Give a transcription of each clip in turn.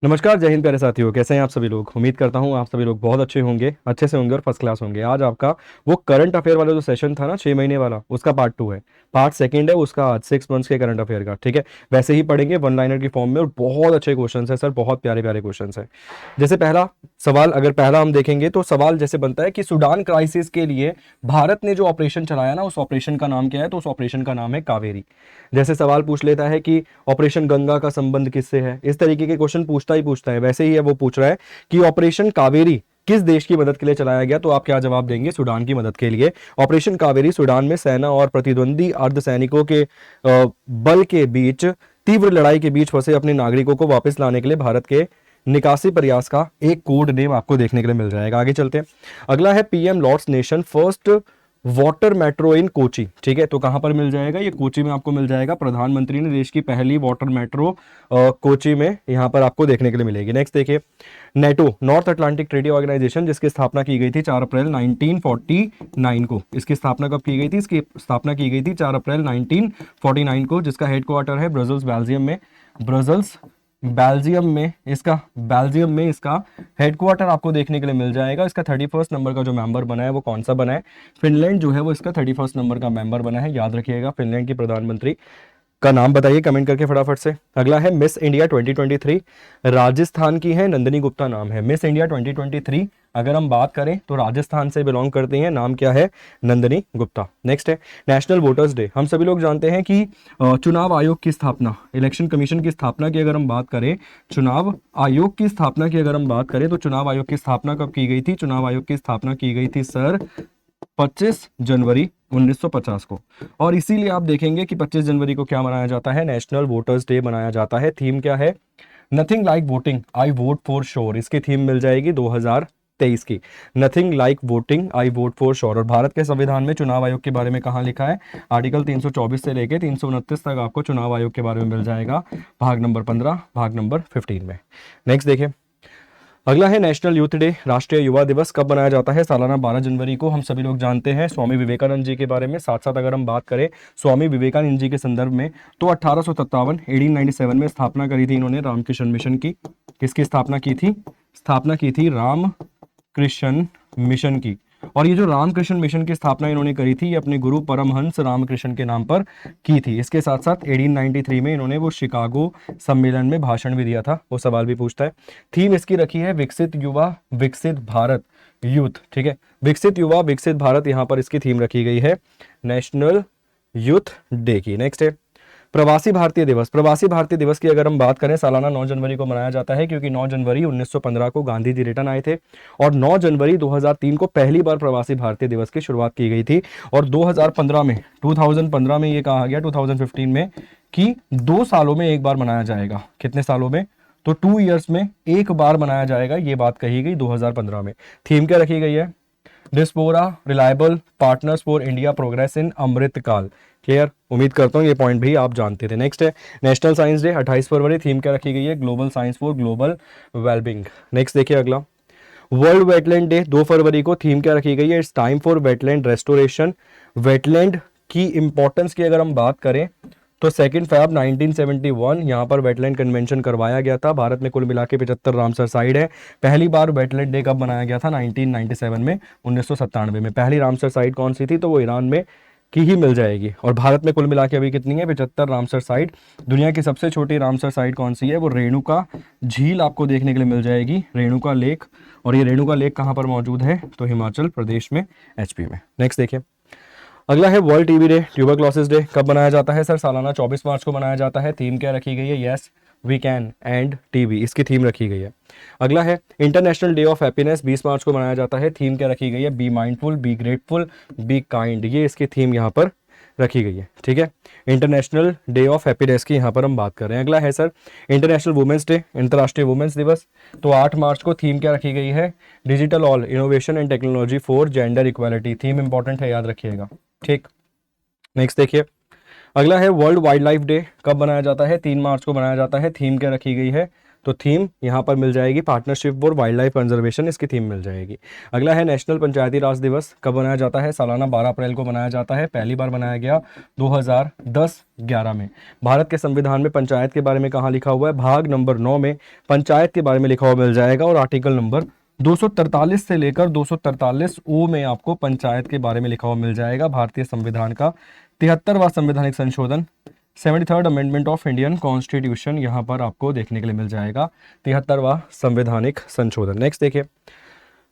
नमस्कार, जय हिंद प्यारे साथियों। कैसे हैं आप सभी लोग। उम्मीद करता हूँ आप सभी लोग बहुत अच्छे होंगे, अच्छे से होंगे और फर्स्ट क्लास होंगे। आज आपका वो करंट अफेयर वाला जो सेशन था ना 6 महीने वाला, उसका पार्ट 2 है। पार्ट सेकंड है उसका आज 6 मंथ्स के करंट अफेयर का। ठीक है, वैसे ही पढ़ेंगे वन लाइनर की फॉर्म में और बहुत अच्छे क्वेश्चन है सर, बहुत प्यारे प्यारे क्वेश्चन है। जैसे पहला सवाल, अगर पहला हम देखेंगे तो सवाल जैसे बनता है कि सूडान क्राइसिस के लिए भारत ने जो ऑपरेशन चलाया ना, उस ऑपरेशन का नाम क्या है। तो उस ऑपरेशन का नाम है कावेरी। जैसे सवाल पूछ लेता है कि ऑपरेशन गंगा का संबंध किससे है, इस तरीके के क्वेश्चन पूछता ही पूछता है। वैसे ही है, वो पूछ रहा है कि ऑपरेशन कावेरी किस देश की मदद के लिए चलाया गया, तो आप क्या जवाब देंगे। सूडान की मदद के लिए। ऑपरेशन कावेरी सूडान में सेना और प्रतिद्वंदी अर्धसैनिकों के बल के बीच तीव्र लड़ाई के बीच फंसे अपने नागरिकों को वापस लाने के लिए भारत के निकासी प्रयास का एक कोड नेम आपको देखने के लिए मिल जाएगा। आगे चलते हैं। अगला है PM lords nation first water metro in Kochi. ठीक है, तो कहां पर मिल जाएगा, ये कोची में आपको मिल जाएगा। प्रधानमंत्री ने देश की पहली वाटर मेट्रो कोची में यहां पर आपको देखने के लिए मिलेगी। नेक्स्ट देखिए, NATO North Atlantic Treaty Organization, जिसकी स्थापना की गई थी 4 अप्रैल 1949 को। इसकी स्थापना कब की गई थी, इसकी स्थापना की गई थी 4 अप्रैल 1949 को, जिसका हेडक्वार्टर है ब्रसल्स बेल्जियम में। ब्रसल्स बेल्जियम में इसका हेडक्वार्टर आपको देखने के लिए मिल जाएगा। इसका 31 नंबर का जो मेंबर बना है वो कौन सा बना है, फिनलैंड जो है वो इसका 31 नंबर का मेंबर बना है। याद रखिएगा, फिनलैंड की प्रधानमंत्री का नाम बताइए कमेंट करके फटाफट से। अगला है मिस इंडिया 2023, राजस्थान की है, नंदिनी गुप्ता नाम है। मिस इंडिया 2023 अगर हम बात करें तो राजस्थान से बिलोंग करती हैं, नाम क्या है, नंदिनी गुप्ता। नेक्स्ट है नेशनल वोटर्स डे। हम सभी लोग जानते हैं कि चुनाव आयोग की स्थापना, इलेक्शन कमीशन की स्थापना की अगर हम बात करें, चुनाव आयोग की स्थापना की अगर हम बात करें तो चुनाव आयोग की स्थापना कब की गई थी। चुनाव आयोग की स्थापना की गई थी सर 25 जनवरी 1950 को। और इसीलिए आप देखेंगे कि 25 जनवरी को क्या मनाया जाता है, नेशनल वोटर्स डे मनाया जाता है। थीम क्या है, nothing like voting I vote for sure. इसकी थीम मिल जाएगी 2023 की, nothing like voting I vote for sure. और भारत के संविधान में चुनाव आयोग के बारे में कहां लिखा है, आर्टिकल 324 से लेकर 329 तक आपको चुनाव आयोग के बारे में मिल जाएगा, भाग नंबर 15, भाग नंबर 15 में। नेक्स्ट देखिए, अगला है नेशनल यूथ डे, राष्ट्रीय युवा दिवस कब मनाया जाता है, सालाना 12 जनवरी को। हम सभी लोग जानते हैं स्वामी विवेकानंद जी के बारे में। साथ साथ अगर हम बात करें स्वामी विवेकानंद जी के संदर्भ में, तो 1897 में स्थापना करी थी इन्होंने रामकृष्ण मिशन की। किसकी स्थापना की थी, स्थापना की थी रामकृष्ण मिशन की। और ये जो रामकृष्ण मिशन की स्थापना इन्होंने करी थी, ये अपने गुरु परमहंस रामकृष्ण के नाम पर की थी। इसके साथ साथ 1893 में इन्होंने वो शिकागो सम्मेलन में भाषण भी दिया था, वो सवाल भी पूछता है। थीम इसकी रखी है विकसित युवा विकसित भारत, यूथ। ठीक है, विकसित युवा विकसित भारत, यहां पर इसकी थीम रखी गई है नेशनल यूथ डे की। नेक्स्ट है प्रवासी भारतीय दिवस। प्रवासी भारतीय दिवस की अगर हम बात करें, सालाना 9 जनवरी को मनाया जाता है, क्योंकि 9 जनवरी 1915 को गांधी जी रिटर्न आए थे और 9 जनवरी 2003 को पहली बार प्रवासी भारतीय दिवस की शुरुआत की गई थी। और 2015 में ये कहा गया 2015 में कि 2 सालों में एक बार मनाया जाएगा। कितने सालों में, तो 2 ईयर्स में एक बार मनाया जाएगा, ये बात कही गई 2015 में। थीम क्या रखी गई है, diaspora reliable partners for India progress in Amritkaal. Clear, उम्मीद करता हूं ये पॉइंट भी आप जानते थे। नेक्स्ट है नेशनल साइंस डे 28 फरवरी, थीम क्या रखी गई है, global science for global wellbeing. Next देखिए अगला, वर्ल्ड वेटलैंड डे 2 फरवरी को, थीम क्या रखी गई है, it's time for wetland restoration. Wetland की इंपॉर्टेंस की अगर हम बात करें तो 2 फरवरी 1971 यहाँ पर वेटलैंड कन्वेंशन करवाया गया था। भारत में कुल मिला के 75 रामसर साइट है। पहली बार वेटलैंड डे कब मनाया गया था, 1997 में, 1997 में। पहली रामसर साइट कौन सी थी, तो वो ईरान में की ही मिल जाएगी। और भारत में कुल मिला के अभी कितनी है, 75 रामसर साइट। दुनिया की सबसे छोटी रामसर साइट कौन सी है, वो रेणुका झील आपको देखने के लिए मिल जाएगी, रेणुका लेक। और ये रेणुका लेक कहाँ पर मौजूद है, तो हिमाचल प्रदेश में, एचपी में। नेक्स्ट देखिए, अगला है world TB day, tuberculosis day कब मनाया जाता है सर, सालाना 24 मार्च को मनाया जाता है। थीम क्या रखी गई है, yes we can end TB, इसकी थीम रखी गई है। अगला है international day of happiness, 20 March को मनाया जाता है। थीम क्या रखी गई है, be mindful be grateful be kind, ये इसकी थीम यहाँ पर रखी गई है। ठीक है, इंटरनेशनल डे ऑफ हैप्पीनेस की यहाँ पर हम बात कर रहे हैं। अगला है सर इंटरनेशनल वुमेंस डे, अंतर्राष्ट्रीय वुमेंस दिवस, तो 8 मार्च को। थीम क्या रखी गई है, digital all innovation and technology for gender equality. Theme important है, याद रखिएगा। ठीक, नेक्स्ट देखिए, अगला है वर्ल्ड वाइल्ड लाइफ डे कब मनाया जाता है, 3 मार्च को मनाया जाता है। थीम क्या रखी गई है, तो थीम यहाँ पर मिल जाएगी partnership for wild life conservation, इसकी थीम मिल जाएगी। अगला है नेशनल पंचायती राज दिवस कब मनाया जाता है? सालाना 12 अप्रैल को मनाया जाता है। पहली बार मनाया गया 2010-11 में। भारत के संविधान में पंचायत के बारे में कहाँ लिखा हुआ है? भाग नंबर 9 में पंचायत के बारे में लिखा हुआ मिल जाएगा, और आर्टिकल नंबर 243 से लेकर 243 ओ में आपको पंचायत के बारे में लिखा हुआ मिल जाएगा। भारतीय संविधान का 73वां संवैधानिक संशोधन, 73rd amendment of Indian constitution यहाँ पर आपको देखने के लिए मिल जाएगा, 73वां संवैधानिक संशोधन। नेक्स्ट देखिए,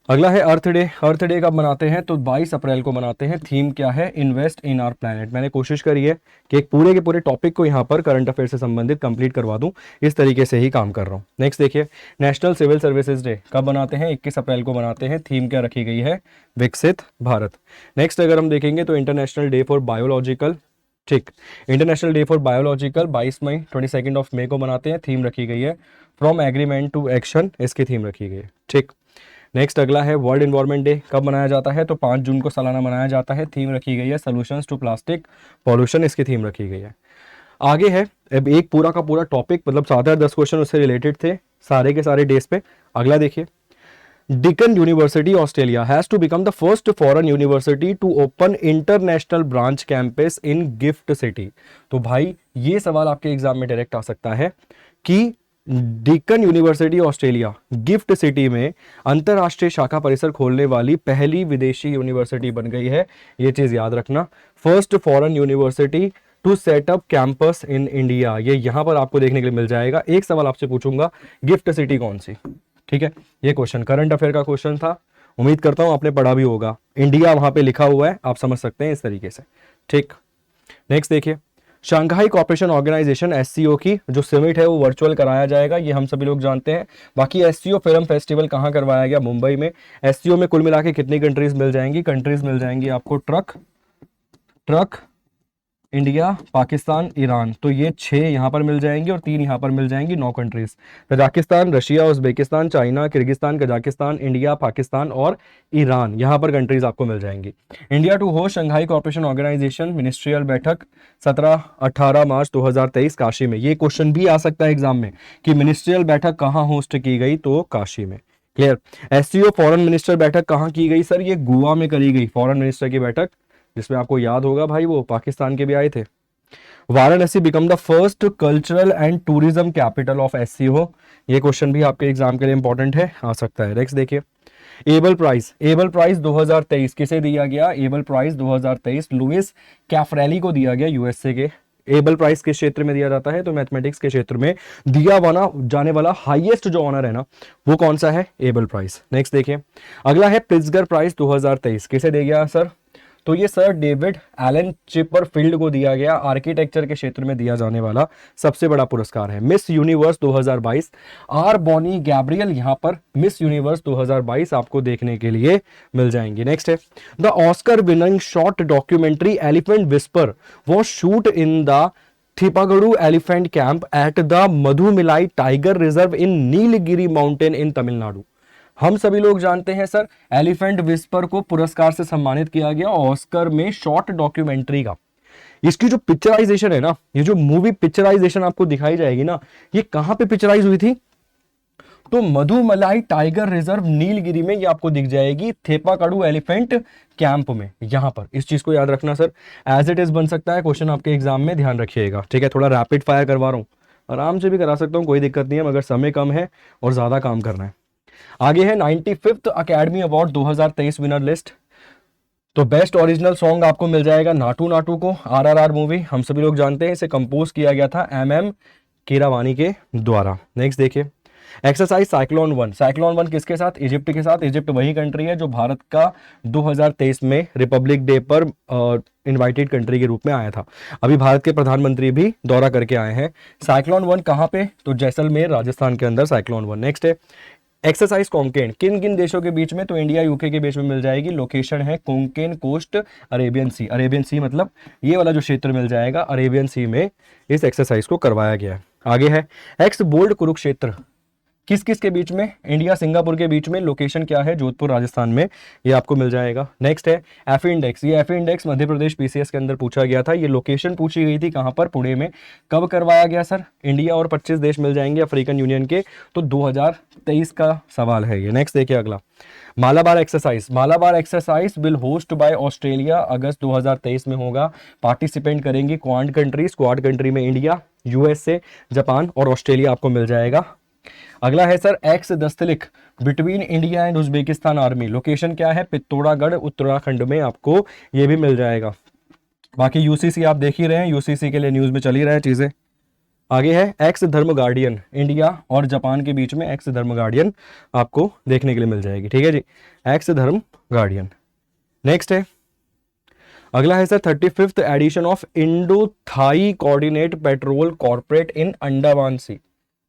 अगला है अर्थ डे। अर्थ डे कब मनाते हैं? तो 22 अप्रैल को मनाते हैं। थीम क्या है? Invest in our planet. मैंने कोशिश करी है कि एक पूरे के पूरे टॉपिक को यहाँ पर करंट अफेयर से संबंधित कंप्लीट करवा दूं, इस तरीके से ही काम कर रहा हूँ। नेक्स्ट देखिए, नेशनल सिविल सर्विसेज डे कब मनाते हैं? 21 अप्रैल को मनाते हैं। थीम क्या रखी गई है? विकसित भारत। नेक्स्ट अगर हम देखेंगे तो इंटरनेशनल डे फॉर बायोलॉजिकल, ठीक, international day for biological 22 May 22 of May को मनाते हैं। थीम रखी गई है फ्रॉम एग्रीमेंट टू एक्शन, इसकी थीम रखी गई है, ठीक। नेक्स्ट अगला है वर्ल्ड एनवायरनमेंट डे कब मनाया जाता है? तो 5 जून को सालाना मनाया जाता है। थीम रखी गई है सॉल्यूशंस टू प्लास्टिक पॉल्यूशन, इसकी थीम रखी गई है। आगे है अब एक पूरा का पूरा टॉपिक, मतलब 7 या 10 क्वेश्चन उससे रिलेटेड थे सारे के सारे डेज पे। अगला देखिए, Deakin University, Australia has to become the first foreign university to open international branch campus in Gift City। तो भाई ये सवाल आपके एग्जाम में डायरेक्ट आ सकता है कि deacon university Australia gift city में अंतरराष्ट्रीय शाखा परिसर खोलने वाली पहली विदेशी यूनिवर्सिटी बन गई है। ये चीज याद रखना, first foreign university to set up campus in India, ये यहां पर आपको देखने के लिए मिल जाएगा। एक सवाल आपसे पूछूंगा, गिफ्ट सिटी कौन सी? ठीक है, ये क्वेश्चन करंट अफेयर का क्वेश्चन था, उम्मीद करता हूं आपने पढ़ा भी होगा। इंडिया वहां पे लिखा हुआ है, आप समझ सकते हैं इस तरीके से, ठीक। नेक्स्ट देखिए, शंघाई कोऑपरेशन ऑर्गेनाइजेशन एससीओ की जो समिट है वो वर्चुअल कराया जाएगा, ये हम सभी लोग जानते हैं। बाकी एससीओ फिल्म फेस्टिवल कहाँ करवाया गया? मुंबई में। एससीओ में कुल मिला के कितनी कंट्रीज मिल जाएंगी? कंट्रीज मिल जाएंगी आपको ट्रक इंडिया, पाकिस्तान, ईरान, तो ये 6 यहाँ पर मिल जाएंगी और 3 यहाँ पर मिल जाएंगी, 9 countries. Tajikistan, Russia, Uzbekistan, China, Kyrgyzstan, Kazakhstan, India, Pakistan और ईरान, यहाँ पर कंट्रीज आपको मिल जाएंगी। India to host Shanghai cooperation organization ministerial बैठक 17-18 मार्च 2023 काशी में। ये क्वेश्चन भी आ सकता है एग्जाम में कि मिनिस्ट्रियल बैठक कहाँ होस्ट की गई? तो काशी में। क्लियर। एससीओ फॉरेन मिनिस्टर बैठक कहाँ की गई? सर ये गोवा में करी गई फॉरेन मिनिस्टर की बैठक, जिसमें आपको याद होगा भाई वो पाकिस्तान के भी आए थे। Varanasi become the first cultural and tourism capital of SCO, ये क्वेश्चन भी आपके एग्जाम के लिए इंपॉर्टेंट है, आ सकता है। नेक्स्ट देखिए, एबल प्राइज 2023 किसे दिया गया? एबल प्राइज 2023 लुइस कैफरेली को दिया गया, यूएसए के। एबल प्राइज किस क्षेत्र में दिया जाता है? तो मैथमेटिक्स के क्षेत्र में दिया जाने वाला हाईएस्ट जो ऑनर है ना, वो कौन सा है? Abel prize. नेक्स्ट देखिए, अगला है प्रिट्जगर प्राइज 2023 किसे दिया गया सर? तो ये सर डेविड एलन चिपरफील्ड को दिया गया, आर्किटेक्चर के क्षेत्र में दिया जाने वाला सबसे बड़ा पुरस्कार है। Miss universe 2022 R Bonney Gabriel यहाँ पर मिस यूनिवर्स 2022 आपको देखने के लिए मिल जाएंगे। नेक्स्ट है, the Oscar winning short documentary elephant whisper was shoot in the Theppakadu elephant camp at the Mudumalai tiger reserve in Nilgiri mountain in Tamil Nadu. हम सभी लोग जानते हैं सर, एलिफेंट विस्पर को पुरस्कार से सम्मानित किया गया ऑस्कर में शॉर्ट डॉक्यूमेंट्री का। इसकी जो पिक्चराइजेशन है ना, ये जो मूवी पिक्चराइजेशन आपको दिखाई जाएगी ना, ये कहां पे पिक्चराइज हुई थी? तो मधुमलाई टाइगर रिजर्व नीलगिरी में ये आपको दिख जाएगी, थेपाकाडू एलिफेंट कैंप में। यहां पर इस चीज को याद रखना सर, एज इट इज बन सकता है क्वेश्चन आपके एग्जाम में, ध्यान रखिएगा। ठीक है, थोड़ा रैपिड फायर करवा रहा हूं, आराम से भी करा सकता हूं, कोई दिक्कत नहीं है, मगर समय कम है और ज्यादा काम करना है। आगे है 95th academy award 2023 winner list. तो बेस्ट ओरिजिनल सॉन्ग आपको मिल जाएगा नाटू नाटू को, आरआरआर मूवी, हम सभी लोग जानते हैं इसे कंपोज किया गया था एमएम कीरावानी के द्वारा। नेक्स्ट देखिए, एक्सरसाइज साइक्लोन 1 किसके साथ? इजिप्ट के साथ। इजिप्ट वही कंट्री है जो भारत का 2023 में रिपब्लिक डे पर इनवाइटेड कंट्री के रूप में आया था। अभी भारत के प्रधानमंत्री भी दौरा करके आए हैं। साइक्लोन 1 कहां पे? तो जैसलमेर राजस्थान के अंदर साइक्लोन 1। नेक्स्ट है एक्सरसाइज कॉन्केन किन किन देशों के बीच में? तो इंडिया यूके के बीच में मिल जाएगी। लोकेशन है कोंकेन कोस्ट अरेबियन सी। अरेबियन सी मतलब ये वाला जो क्षेत्र मिल जाएगा, अरेबियन सी में इस एक्सरसाइज को करवाया गया है। आगे है एक्स बोल्ड कुरुक्षेत्र किस किस के बीच में, इंडिया सिंगापुर के बीच में, लोकेशन क्या है, जोधपुर राजस्थान में, ये आपको मिल जाएगा। नेक्स्ट है एफ इंडेक्स, ये F index Madhya Pradesh PCS के अंदर पूछा गया था, ये लोकेशन पूछी गई थी कहां पर, पुणे में। कब करवाया गया सर, इंडिया और 25 देश मिल जाएंगे अफ्रीकन यूनियन के, तो 2023 का सवाल है ये। नेक्स्ट देखिए अगला, Malabar exercise, Malabar exercise will host by Australia, अगस्त 2023 में होगा। पार्टिसिपेंट करेंगी क्वाड कंट्री, स्क्वाड कंट्री में इंडिया, यूएसए, जापान और ऑस्ट्रेलिया आपको मिल जाएगा। अगला है sir ex Dustlik between India and Uzbekistan army, location क्या है, पित्तौरागढ़ उत्तराखंड में, आपको ये भी मिल जाएगा। बाकी यूसीसी आप देख ही रहे हैं, यूसीसी के लिए न्यूज में चल ही रहा है चीजें। आगे है एक्स धर्म गार्डियन, इंडिया और जापान के बीच में एक्स धर्म गार्डियन आपको देखने के लिए मिल जाएगी, ठीक है जी, एक्स धर्म गार्डियन। नेक्स्ट है अगला है sir 35th edition of Indo Thai coordinate patrol corporate in Andaman sea,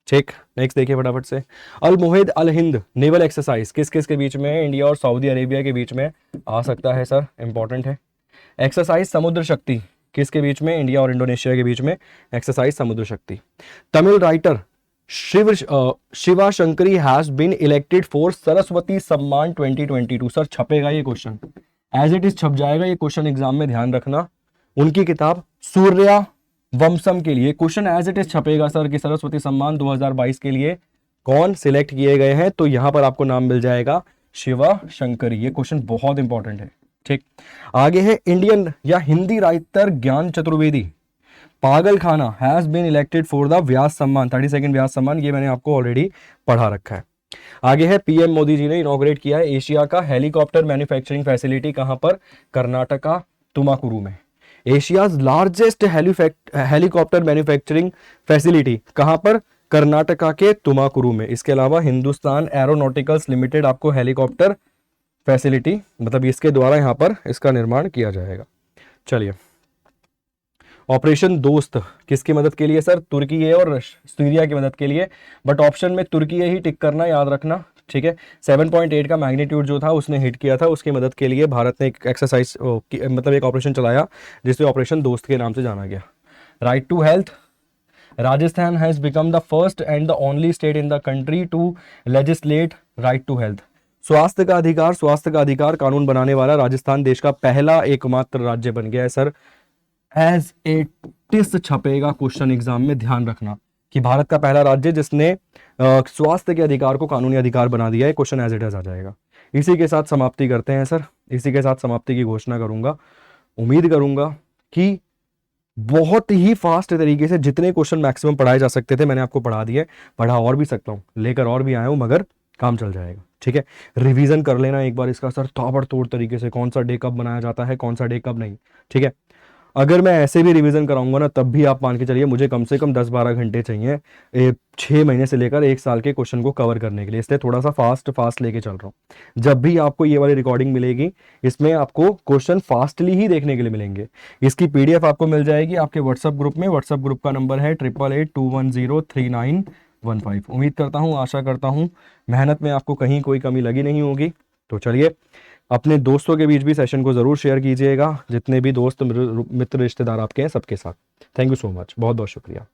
ठीक। नेक्स्ट देखिए फटाफट से, Al Mohed Al Hind naval exercise किस किस के बीच में है, इंडिया और सऊदी अरेबिया के बीच में आ सकता है सर, इंपॉर्टेंट है। एक्सरसाइज समुद्र शक्ति किसके बीच में, इंडिया और इंडोनेशिया के बीच में, exercise Samudra Shakti. Tamil writer Shiva Shankari has been elected for Saraswati Samman 2022, sir छपेगा ये क्वेश्चन, एज इट इज छप जाएगा ये क्वेश्चन एग्जाम में, ध्यान रखना। उनकी किताब सूर्या वंशम के लिए क्वेश्चन एज इट इज छपेगा सर कि सरस्वती सम्मान 2022 के लिए कौन सिलेक्ट किए गए हैं, तो यहां पर आपको नाम मिल जाएगा शिवा शंकरी, ये क्वेश्चन बहुत इंपॉर्टेंट है, ठीक। आगे है इंडियन या हिंदी राइटर ज्ञान Chaturvedi, Pagal Khana has been elected for the Vyas Samman, 32nd व्यास सम्मान, ये मैंने आपको ऑलरेडी पढ़ा रखा है। आगे है पीएम मोदी जी ने इनॉग्रेट किया है एशिया का हेलीकॉप्टर मैन्युफैक्चरिंग फैसिलिटी, कहां पर, कर्नाटका तुमाकुरू में। Asia's largest helicopter manufacturing facility कहां पर, कर्नाटका के तुमाकुरू में। इसके अलावा हिंदुस्तान एरोनॉटिकल्स लिमिटेड आपको हेलीकॉप्टर फैसिलिटी, मतलब इसके द्वारा यहां पर इसका निर्माण किया जाएगा। चलिए, ऑपरेशन दोस्त किसकी मदद के लिए सर, तुर्की और सीरिया की मदद के लिए, बट ऑप्शन में तुर्की ही टिक करना, याद रखना, ठीक है। 7.8 का मैग्नीट्यूड जो था उसने हिट किया था, उसकी मदद के लिए भारत ने एक एक्सरसाइज मतलब एक ऑपरेशन चलाया जिसे ऑपरेशन दोस्त के नाम से जाना गया। Right to health, Rajasthan has become the first and the only state in the country to legislate right to health, स्वास्थ्य का अधिकार कानून बनाने वाला राजस्थान देश का पहला एकमात्र राज्य बन गया है सर, एज इट इज छपेगा क्वेश्चन एग्जाम में, ध्यान रखना कि भारत का पहला राज्य जिसने स्वास्थ्य के अधिकार को कानूनी अधिकार बना दिया है, क्वेश्चन एज इट इज आ जाएगा। इसी के साथ समाप्ति करते हैं सर, इसी के साथ समाप्ति की घोषणा करूंगा। उम्मीद करूंगा कि बहुत ही फास्ट तरीके से जितने क्वेश्चन मैक्सिमम पढ़ाए जा सकते थे मैंने आपको पढ़ा दिए, पढ़ा और भी सकता हूं, लेकर और भी आया हूं, मगर काम चल जाएगा, ठीक है। रिवीजन कर लेना एक बार इसका सर ताबड़तोड़ तरीके से, कौन सा डे कब बनाया जाता है, कौन सा डे कब नहीं, ठीक है। अगर मैं ऐसे भी रिवीजन कराऊंगा ना तब भी आप मान के चलिए मुझे कम से कम 10-12 घंटे चाहिए 6 महीने से लेकर 1 साल के क्वेश्चन को कवर करने के लिए, इसलिए थोड़ा सा फास्ट लेके चल रहा हूँ। जब भी आपको ये वाली रिकॉर्डिंग मिलेगी इसमें आपको क्वेश्चन फास्टली ही देखने के लिए मिलेंगे। इसकी पीडीएफ आपको मिल जाएगी आपके व्हाट्सएप ग्रुप में, व्हाट्सएप ग्रुप का नंबर है 8882103915। उम्मीद करता हूँ, आशा करता हूँ मेहनत में आपको कहीं कोई कमी लगी नहीं होगी। तो चलिए, अपने दोस्तों के बीच भी सेशन को जरूर शेयर कीजिएगा, जितने भी दोस्त मित्र रिश्तेदार आपके हैं सबके साथ। थैंक यू सो मच, बहुत बहुत शुक्रिया।